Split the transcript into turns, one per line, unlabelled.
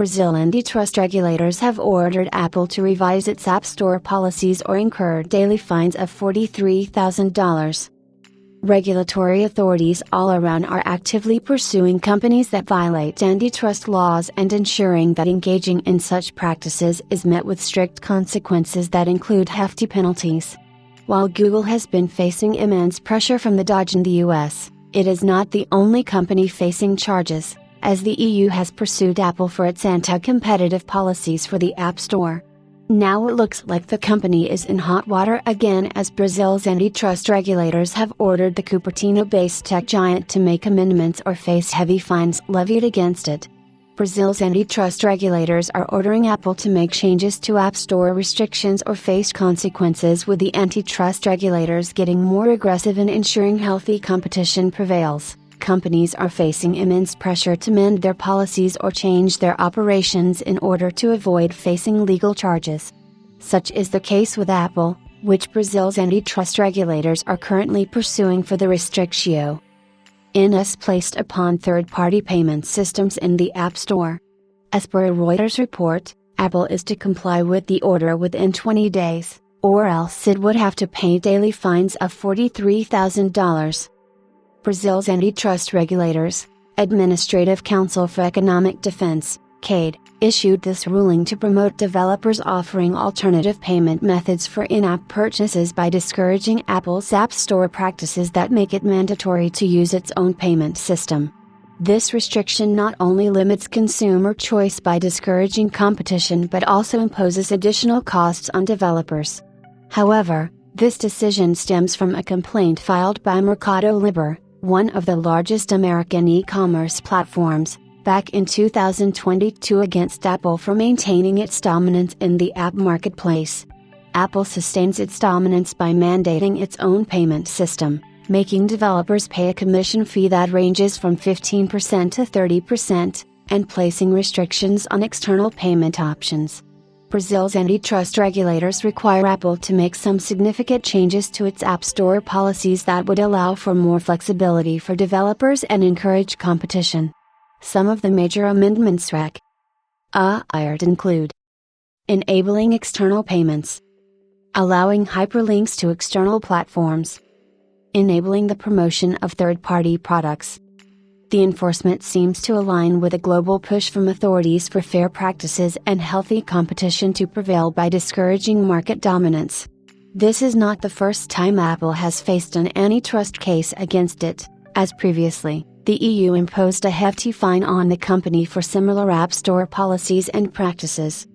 Brazil antitrust regulators have ordered Apple to revise its App Store policies or incur daily fines of $43,000. Regulatory authorities all around are actively pursuing companies that violate antitrust laws and ensuring that engaging in such practices is met with strict consequences that include hefty penalties. While Google has been facing immense pressure from the DOJ in the US, it is not the only company facing charges, as the EU has pursued Apple for its anti-competitive policies for the App Store. Now it looks like the company is in hot water again as Brazil's antitrust regulators have ordered the Cupertino-based tech giant to make amendments or face heavy fines levied against it. Brazil's antitrust regulators are ordering Apple to make changes to App Store restrictions or face consequences, with the antitrust regulators getting more aggressive in ensuring healthy competition prevails. Companies are facing immense pressure to mend their policies or change their operations in order to avoid facing legal charges. Such is the case with Apple, which Brazil's antitrust regulators are currently pursuing for the restrictio NS placed upon third-party payment systems in the App Store. As per a Reuters report, Apple is to comply with the order within 20 days, or else it would have to pay daily fines of $43,000. Brazil's antitrust regulators, Administrative Council for Economic Defense, CADE, issued this ruling to promote developers offering alternative payment methods for in-app purchases by discouraging Apple's App Store practices that make it mandatory to use its own payment system. This restriction not only limits consumer choice by discouraging competition but also imposes additional costs on developers. However, this decision stems from a complaint filed by Mercado Libre, one of the largest American e-commerce platforms, back in 2022 against Apple for maintaining its dominance in the app marketplace. Apple sustains its dominance by mandating its own payment system, making developers pay a commission fee that ranges from 15% to 30%, and placing restrictions on external payment options. Brazil's antitrust regulators require Apple to make some significant changes to its App Store policies that would allow for more flexibility for developers and encourage competition. Some of the major amendments required include enabling external payments, allowing hyperlinks to external platforms, enabling the promotion of third-party products. The enforcement seems to align with a global push from authorities for fair practices and healthy competition to prevail by discouraging market dominance. This is not the first time Apple has faced an antitrust case against it, as previously, the EU imposed a hefty fine on the company for similar App Store policies and practices.